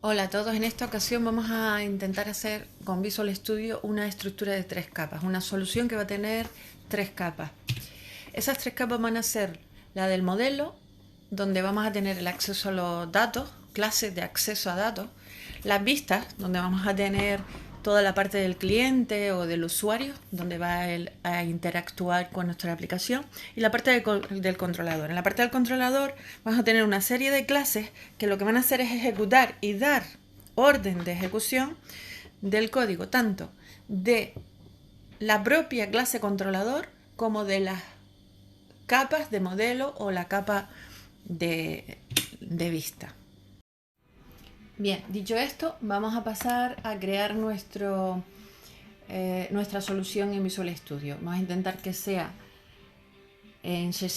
Hola a todos, en esta ocasión vamos a intentar hacer con Visual Studio una estructura de 3 capas, una solución que va a tener 3 capas. Esas 3 capas van a ser la del modelo, donde vamos a tener el acceso a los datos, clases de acceso a datos, las vistas, donde vamos a tener toda la parte del cliente o del usuario, donde va él a interactuar con nuestra aplicación, y la parte del controlador. En la parte del controlador vamos a tener una serie de clases que lo que van a hacer es ejecutar y dar orden de ejecución del código, tanto de la propia clase controlador como de las capas de modelo o la capa de vista. Bien, dicho esto, vamos a pasar a crear nuestra solución en Visual Studio. Vamos a intentar que sea en C#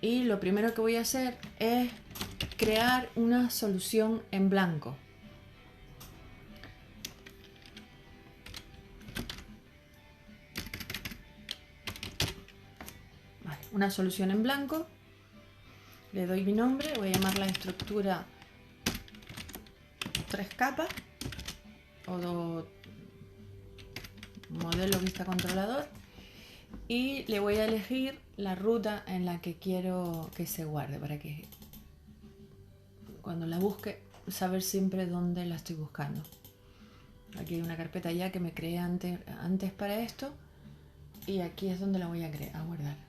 y lo primero que voy a hacer es crear una solución en blanco. Vale, una solución en blanco. Le doy mi nombre, voy a llamar la estructura 3 capas o modelo vista controlador, y le voy a elegir la ruta en la que quiero que se guarde para que cuando la busque saber siempre dónde la estoy buscando. Aquí hay una carpeta ya que me creé antes para esto, y aquí es donde la voy a guardar.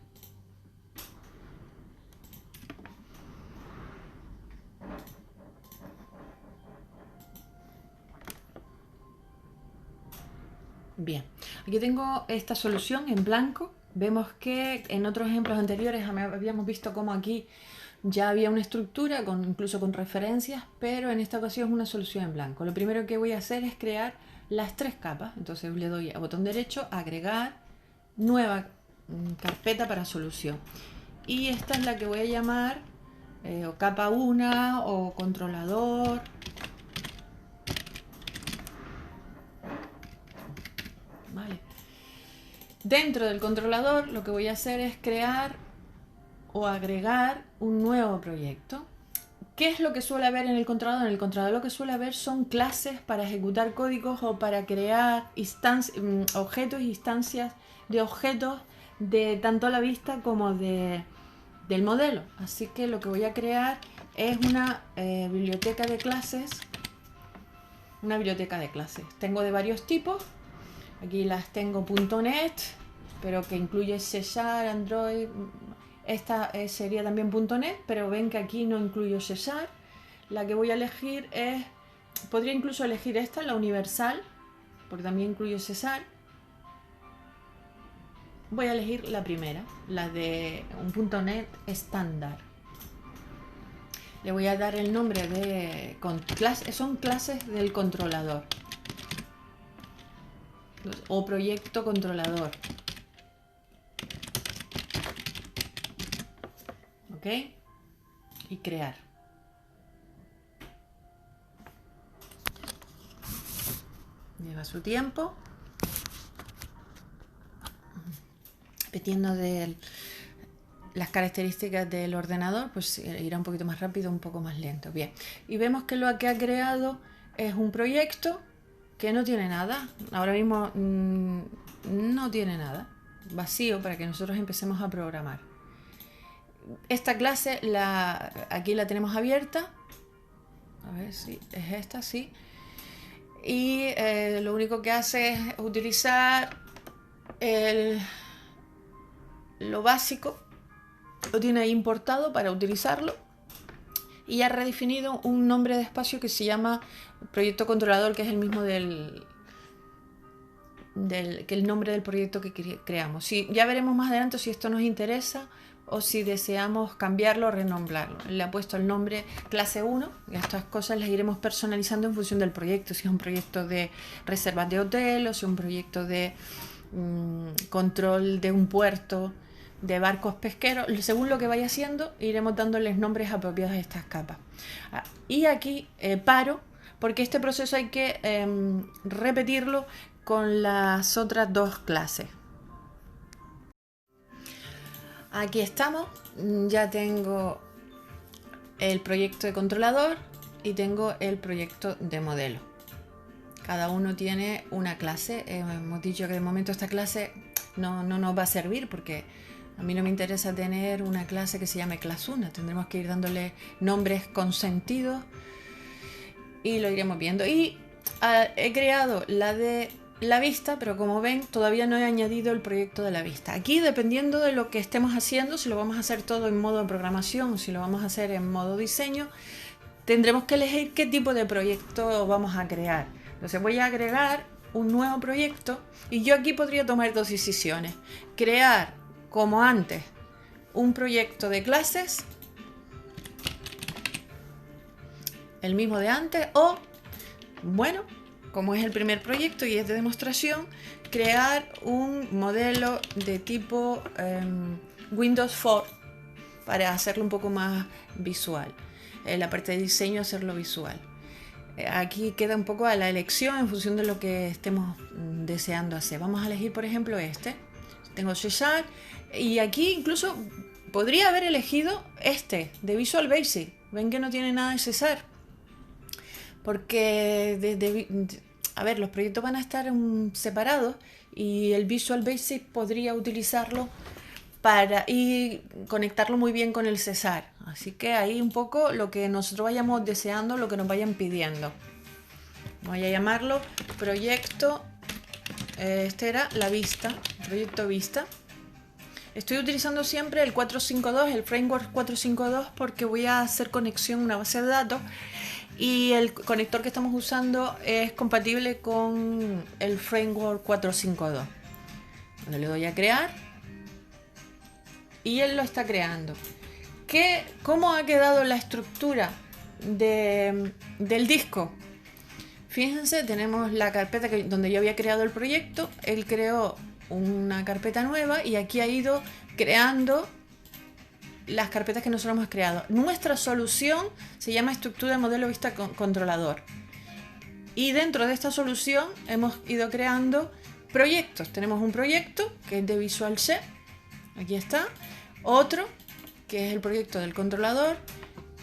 Bien, aquí tengo esta solución en blanco. Vemos que en otros ejemplos anteriores habíamos visto cómo aquí ya había una estructura, incluso con referencias, pero en esta ocasión es una solución en blanco. Lo primero que voy a hacer es crear las 3 capas. Entonces le doy a botón derecho, agregar, nueva carpeta para solución. Y esta es la que voy a llamar o capa 1 o controlador. Vale. Dentro del controlador lo que voy a hacer es crear o agregar un nuevo proyecto. ¿Qué es lo que suele haber en el controlador? En el controlador lo que suele haber son clases para ejecutar códigos o para crear objetos e instancias de objetos de tanto la vista como del modelo. Así que lo que voy a crear es una biblioteca de clases. Una biblioteca de clases. Tengo de varios tipos. Aquí las tengo .NET, pero que incluye C#, Android. Esta sería también .NET, pero ven que aquí no incluyo C#. La que voy a elegir podría incluso elegir esta, la universal, porque también incluyo C#. Voy a elegir la primera, la de un .NET estándar. Le voy a dar el nombre de son clases del controlador o proyecto controlador. ¿Ok? Y crear. Lleva su tiempo. Dependiendo de las características del ordenador, pues irá un poquito más rápido, un poco más lento. Bien, y vemos que lo que ha creado es un proyecto que no tiene nada. Ahora mismo no tiene nada. Vacío para que nosotros empecemos a programar. Esta clase aquí la tenemos abierta. A ver si es esta, sí. Y lo único que hace es utilizar lo básico. Lo tiene ahí importado para utilizarlo. Y ha redefinido un nombre de espacio que se llama proyecto controlador, que es el mismo que el nombre del proyecto que creamos. Ya veremos más adelante si esto nos interesa o si deseamos cambiarlo o renombrarlo. Le ha puesto el nombre clase 1, y estas cosas las iremos personalizando en función del proyecto, si es un proyecto de reservas de hotel o si es un proyecto de control de un puerto, de barcos pesqueros. Según lo que vaya haciendo, iremos dándoles nombres apropiados a estas capas. Y aquí paro, porque este proceso hay que repetirlo con las otras 2 clases. Aquí estamos, ya tengo el proyecto de controlador y tengo el proyecto de modelo. Cada uno tiene una clase. Hemos dicho que de momento esta clase no nos va a servir porque a mí no me interesa tener una clase que se llame clase 1. Tendremos que ir dándole nombres con sentido y lo iremos viendo. Y he creado la de la vista, pero como ven todavía no he añadido el proyecto de la vista. Aquí, dependiendo de lo que estemos haciendo, si lo vamos a hacer todo en modo de programación o si lo vamos a hacer en modo diseño, tendremos que elegir qué tipo de proyecto vamos a crear. Entonces voy a agregar un nuevo proyecto y yo aquí podría tomar dos decisiones: crear, como antes, un proyecto de clases, el mismo de antes, o, bueno, como es el primer proyecto y es de demostración, crear un modelo de tipo Windows 4 para hacerlo un poco más visual. La parte de diseño, hacerlo visual. Aquí queda un poco a la elección en función de lo que estemos deseando hacer. Vamos a elegir, por ejemplo, este. Tengo C# y aquí incluso podría haber elegido este de Visual Basic. Ven que no tiene nada de C#, porque a ver, los proyectos van a estar separados y el Visual Basic podría utilizarlo y conectarlo muy bien con el C#. Así que ahí un poco lo que nosotros vayamos deseando, lo que nos vayan pidiendo. Voy a llamarlo proyecto, este era la vista, proyecto vista. Estoy utilizando siempre el 452, el framework 452, porque voy a hacer conexión a una base de datos y el conector que estamos usando es compatible con el framework 452. Cuando le doy a crear y él lo está creando. ¿Cómo ha quedado la estructura del disco? Fíjense, tenemos la carpeta donde yo había creado el proyecto. Él creó una carpeta nueva y aquí ha ido creando las carpetas que nosotros hemos creado. Nuestra solución se llama estructura de modelo vista controlador. Y dentro de esta solución hemos ido creando proyectos. Tenemos un proyecto que es de Visual C. Aquí está. Otro que es el proyecto del controlador.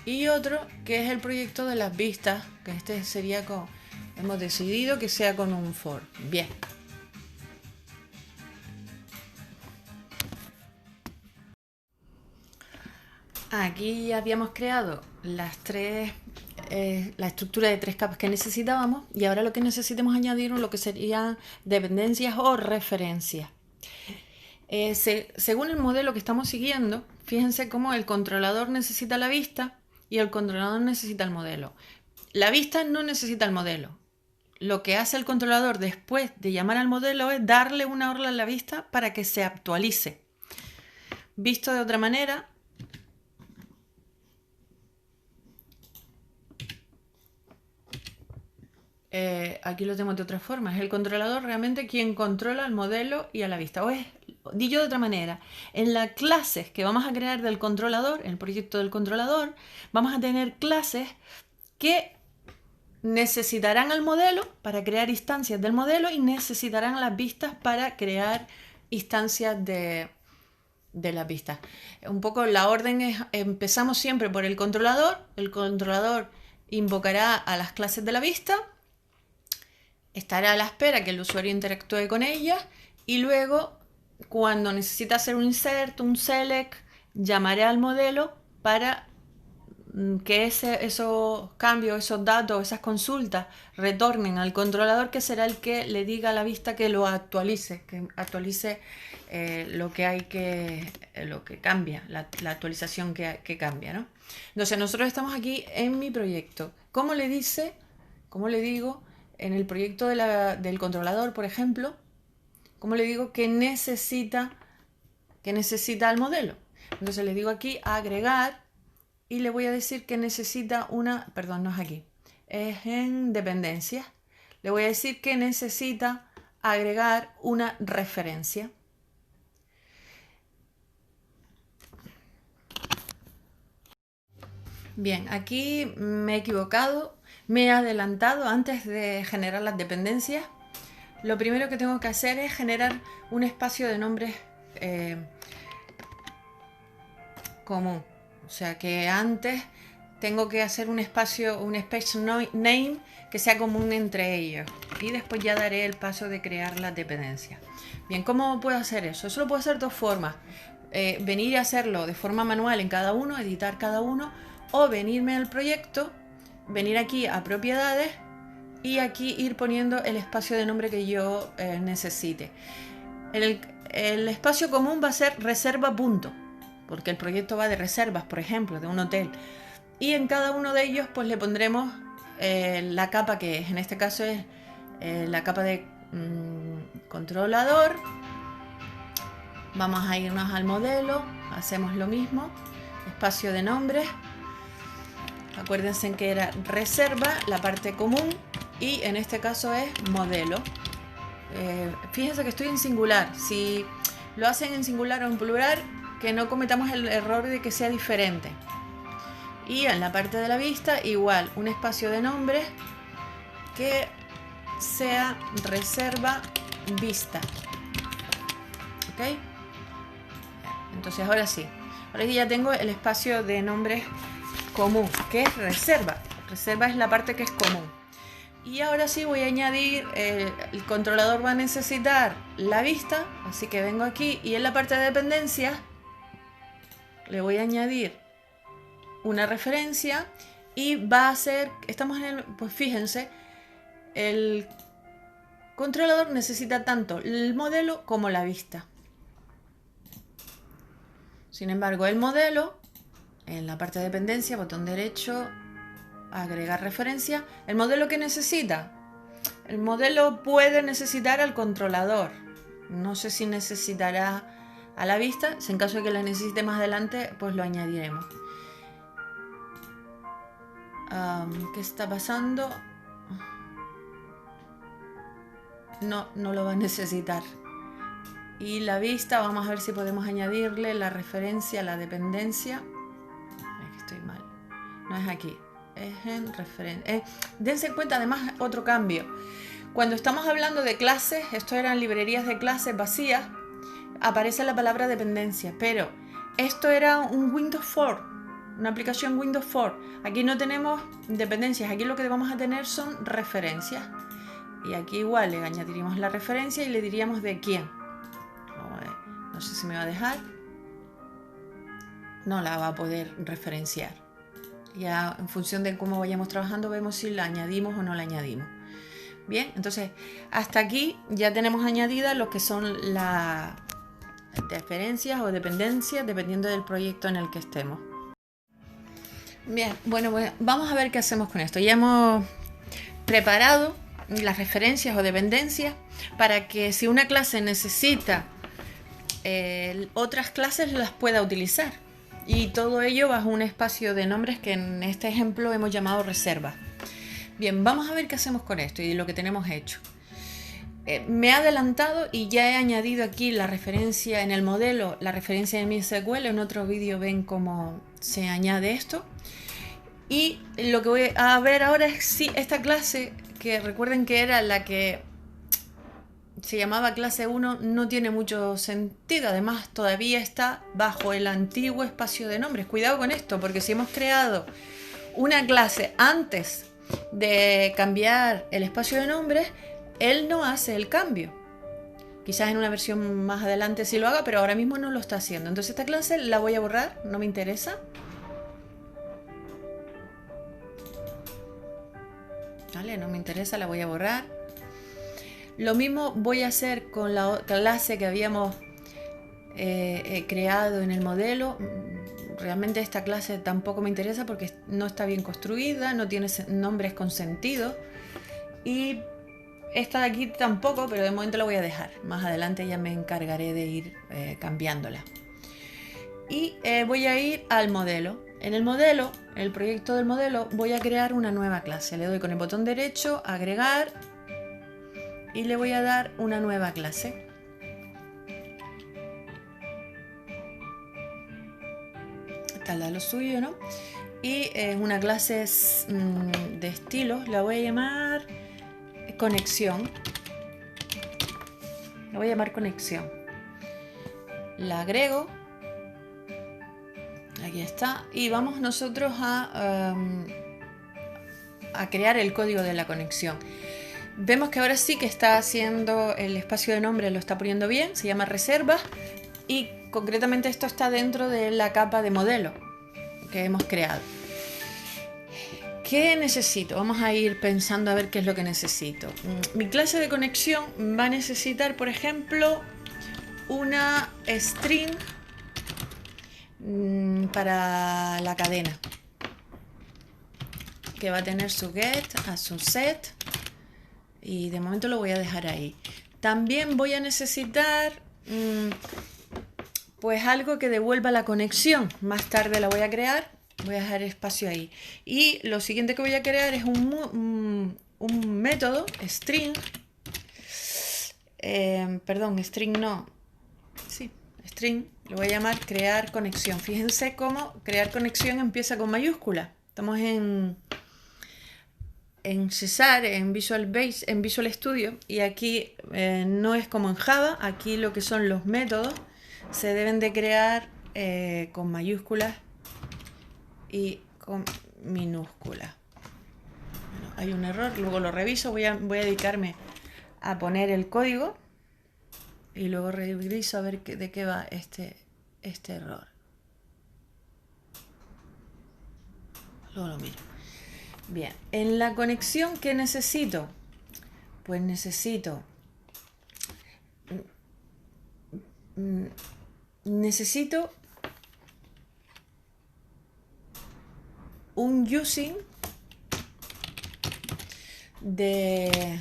Y otro que es el proyecto de las vistas. Que este sería hemos decidido que sea con un for. Bien. Aquí habíamos creado la estructura de 3 capas que necesitábamos y ahora lo que necesitamos añadir lo que serían dependencias o referencias. Según el modelo que estamos siguiendo, fíjense cómo el controlador necesita la vista y el controlador necesita el modelo. La vista no necesita el modelo. Lo que hace el controlador después de llamar al modelo es darle una orden a la vista para que se actualice. Visto de otra manera, aquí lo tenemos de otra forma. Es el controlador realmente quien controla el modelo y a la vista. Dicho de otra manera, en las clases que vamos a crear del controlador, en el proyecto del controlador, vamos a tener clases que necesitarán el modelo para crear instancias del modelo y necesitarán las vistas para crear instancias de las vistas. Un poco la orden es, empezamos siempre por el controlador invocará a las clases de la vista, estará a la espera que el usuario interactúe con ellas y luego, cuando necesita hacer un insert, un select, llamaré al modelo para que esos cambios, esos datos, esas consultas retornen al controlador, que será el que le diga a la vista que lo actualice, lo que cambia, la actualización que cambia, ¿no? Entonces nosotros estamos aquí en mi proyecto. ¿Cómo le digo? En el proyecto del controlador, por ejemplo, ¿cómo le digo que necesita el modelo? Entonces le digo aquí agregar y le voy a decir que necesita perdón, no es aquí, es en dependencias. Le voy a decir que necesita agregar una referencia. Bien, aquí me he equivocado, me he adelantado antes de generar las dependencias. Lo primero que tengo que hacer es generar un espacio de nombres común. O sea que antes tengo que hacer un espacio, un space name que sea común entre ellos. Y después ya daré el paso de crear las dependencias. Bien, ¿cómo puedo hacer eso? Eso lo puedo hacer de dos formas. Venir a hacerlo de forma manual en cada uno, editar cada uno, o venirme al proyecto, venir aquí a propiedades y aquí ir poniendo el espacio de nombre que yo necesite. El espacio común va a ser reserva punto, porque el proyecto va de reservas, por ejemplo, de un hotel. Y en cada uno de ellos pues le pondremos la capa que es, en este caso es la capa de controlador. Vamos a irnos al modelo, hacemos lo mismo, espacio de nombres. Acuérdense que era reserva, la parte común, y en este caso es modelo. Fíjense que estoy en singular. Si lo hacen en singular o en plural, que no cometamos el error de que sea diferente. Y en la parte de la vista, igual, un espacio de nombres que sea reserva vista. ¿Ok? Entonces ahora sí. Ahora ya tengo el espacio de nombres común, que es reserva. Reserva es la parte que es común. Y ahora sí voy a añadir, el controlador va a necesitar la vista, así que vengo aquí y en la parte de dependencias le voy a añadir una referencia y va a ser, estamos en el, pues fíjense, el controlador necesita tanto el modelo como la vista. Sin embargo, el modelo, en la parte de dependencia, botón derecho, agregar referencia. ¿El modelo que necesita? El modelo puede necesitar al controlador. No sé si necesitará a la vista. Si en caso de que la necesite más adelante, pues lo añadiremos. ¿Qué está pasando? No lo va a necesitar. Y la vista, vamos a ver si podemos añadirle la referencia a la dependencia. Es que estoy mal. No es aquí. Es en referencia. Dense cuenta además otro cambio. Cuando estamos hablando de clases, esto eran librerías de clases vacías, aparece la palabra dependencia, pero esto era un Windows 4, una aplicación Windows 4. Aquí no tenemos dependencias, aquí lo que vamos a tener son referencias. Y aquí igual le añadiríamos la referencia y le diríamos de quién. No sé si me va a dejar. No la va a poder referenciar. Ya en función de cómo vayamos trabajando vemos si la añadimos o no la añadimos. Bien, entonces hasta aquí ya tenemos añadidas lo que son las referencias o dependencias dependiendo del proyecto en el que estemos. Bien, bueno, vamos a ver qué hacemos con esto. Ya hemos preparado las referencias o dependencias para que si una clase necesita otras clases las pueda utilizar. Y todo ello bajo un espacio de nombres que en este ejemplo hemos llamado reserva. Bien, vamos a ver qué hacemos con esto y lo que tenemos hecho. Me he adelantado y ya he añadido aquí la referencia en el modelo, la referencia de MySQL. En otro vídeo ven cómo se añade esto. Y lo que voy a ver ahora es si esta clase, que recuerden que era la que se llamaba clase 1, no tiene mucho sentido. Además, todavía está bajo el antiguo espacio de nombres. Cuidado con esto, porque si hemos creado una clase antes de cambiar el espacio de nombres, él no hace el cambio. Quizás en una versión más adelante sí lo haga, pero ahora mismo no lo está haciendo. Entonces esta clase la voy a borrar, no me interesa. Vale, no me interesa, la voy a borrar. Lo mismo voy a hacer con la clase que habíamos creado en el modelo. Realmente esta clase tampoco me interesa porque no está bien construida, no tiene nombres con sentido. Y esta de aquí tampoco, pero de momento la voy a dejar. Más adelante ya me encargaré de ir cambiándola. Y voy a ir al modelo. En el modelo, el proyecto del modelo, voy a crear una nueva clase. Le doy con el botón derecho, agregar, y le voy a dar una nueva clase. Tal da lo suyo, ¿no? Y es una clase de estilos, la voy a llamar conexión. La voy a llamar conexión. La agrego. Aquí Aquí está. Y vamos nosotros a crear el código de la conexión. Vemos que ahora sí que está haciendo el espacio de nombre, lo está poniendo bien, se llama reservas y concretamente esto está dentro de la capa de modelo que hemos creado. ¿Qué necesito? Vamos a ir pensando a ver qué es lo que necesito. Mi clase de conexión va a necesitar, por ejemplo, una string para la cadena, que va a tener su get a su set, y de momento lo voy a dejar ahí. También voy a necesitar pues algo que devuelva la conexión. Más tarde la voy a crear, voy a dejar espacio ahí. Y lo siguiente que voy a crear es un método string, string no, sí, string, lo voy a llamar crear conexión. Fíjense cómo crear conexión empieza con mayúscula. Estamos en Cesar, en Visual Basic, en Visual Studio, y aquí no es como en Java. Aquí lo que son los métodos se deben de crear con mayúsculas y con minúsculas. Bueno, hay un error, luego lo reviso. Voy a dedicarme a poner el código y luego reviso a ver de qué va este error. Luego lo miro. Bien, en la conexión, ¿qué necesito? Pues necesito un using del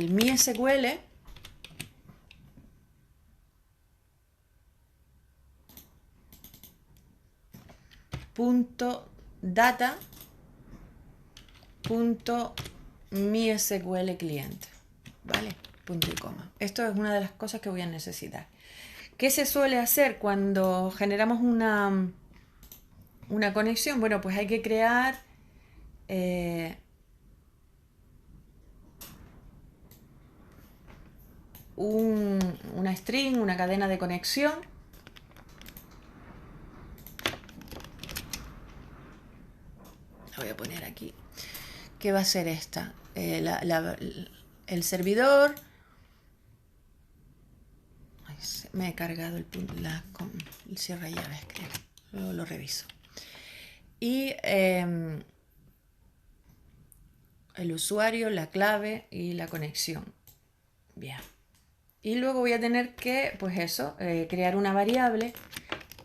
MySQL .data .mysql client, ¿vale? Punto y coma. Esto es una de las cosas que voy a necesitar. ¿Qué se suele hacer cuando generamos una conexión? Bueno, pues hay que crear una string, una cadena de conexión. La voy a poner aquí. ¿Qué va a ser esta? El servidor. Ay, me he cargado el cierra llaves, creo. Luego lo reviso. Y el usuario, la clave y la conexión. Bien. Y luego voy a tener que, pues eso, crear una variable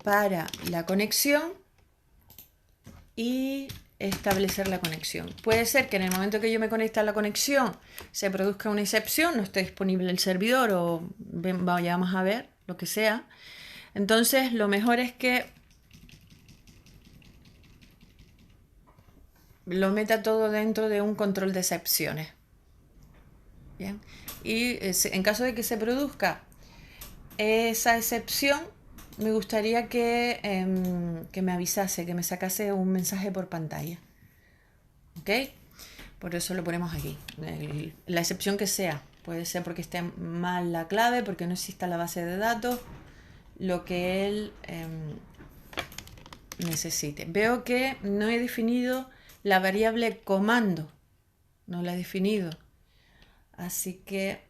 para la conexión y establecer la conexión. Puede ser que en el momento que yo me conecte a la conexión se produzca una excepción, no esté disponible el servidor o vayamos a ver, lo que sea. Entonces lo mejor es que lo meta todo dentro de un control de excepciones. Bien. Y en caso de que se produzca esa excepción, me gustaría que me avisase, que me sacase un mensaje por pantalla. ¿Ok? Por eso lo ponemos aquí. La excepción que sea. Puede ser porque esté mal la clave, porque no exista la base de datos, lo que él necesite. Veo que no he definido la variable comando. No la he definido. Así que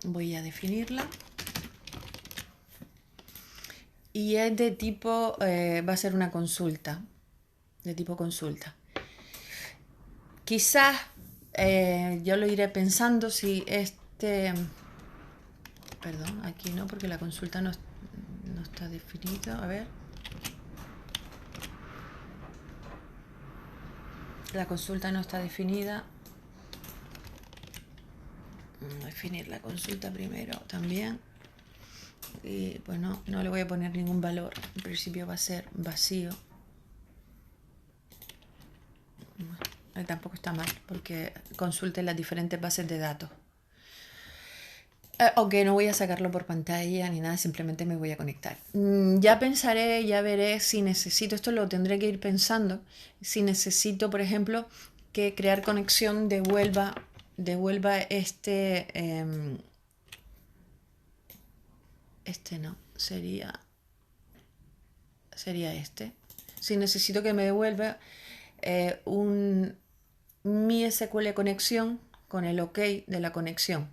voy a definirla. Y es de tipo, va a ser una consulta, de tipo consulta. Quizás yo lo iré pensando si perdón, aquí no, porque la consulta no está definida. A ver. La consulta no está definida. Definir la consulta primero también. Y pues no le voy a poner ningún valor. En principio va a ser vacío. Tampoco está mal, porque consulte las diferentes bases de datos. Aunque no voy a sacarlo por pantalla ni nada, simplemente me voy a conectar. Ya pensaré, ya veré si necesito, esto lo tendré que ir pensando, si necesito, por ejemplo, que crear conexión devuelva no, sería este. si necesito que me devuelva un MySQL conexión con el OK de la conexión.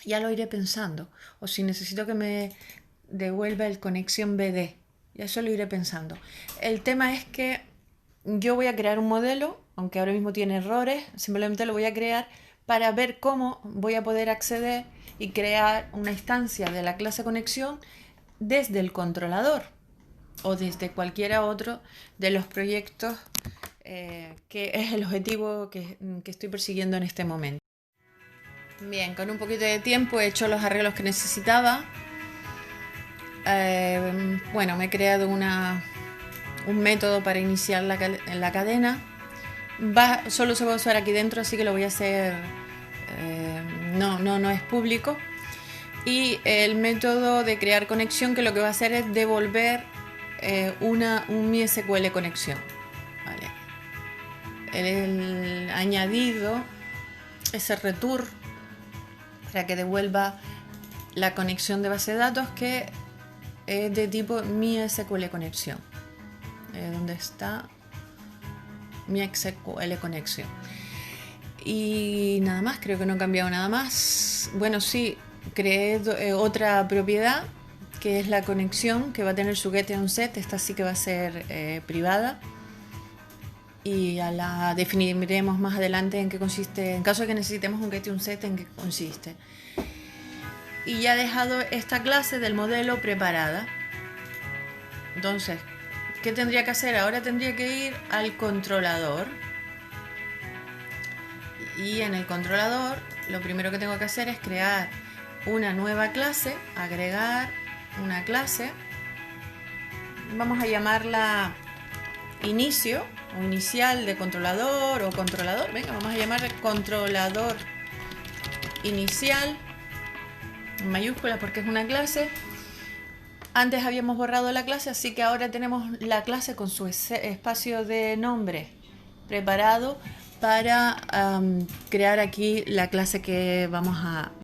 Ya lo iré pensando. O si necesito que me devuelva el conexión BD. Ya eso lo iré pensando. El tema es que yo voy a crear un modelo, aunque ahora mismo tiene errores, simplemente lo voy a crear para ver cómo voy a poder acceder y crear una instancia de la clase conexión desde el controlador o desde cualquiera otro de los proyectos que es el objetivo que estoy persiguiendo en este momento. Bien, con un poquito de tiempo he hecho los arreglos que necesitaba. Bueno, me he creado un método para iniciar la cadena. Solo se va a usar aquí dentro, así que lo voy a hacer. No es público. Y el método de crear conexión, que lo que va a hacer es devolver un MySQL conexión. Vale. El añadido ese return para que devuelva la conexión de base de datos que es de tipo MySQL conexión. ¿Dónde está? MySQL conexión. Y nada más, creo que no he cambiado nada más. Bueno, sí, creé otra propiedad que es la conexión, que va a tener su get y un set. Esta sí que va a ser privada. Y ya la definiremos más adelante en qué consiste, en caso de que necesitemos un get y un set, en qué consiste. Y ya he dejado esta clase del modelo preparada. Entonces, ¿qué tendría que hacer? Ahora tendría que ir al controlador. Y en el controlador, lo primero que tengo que hacer es crear una nueva clase, agregar una clase. Vamos a llamarla inicio o inicial de controlador o controlador. Venga, vamos a llamar controlador inicial en mayúsculas porque es una clase. Antes habíamos borrado la clase, así que ahora tenemos la clase con su espacio de nombre preparado para crear aquí la clase que vamos a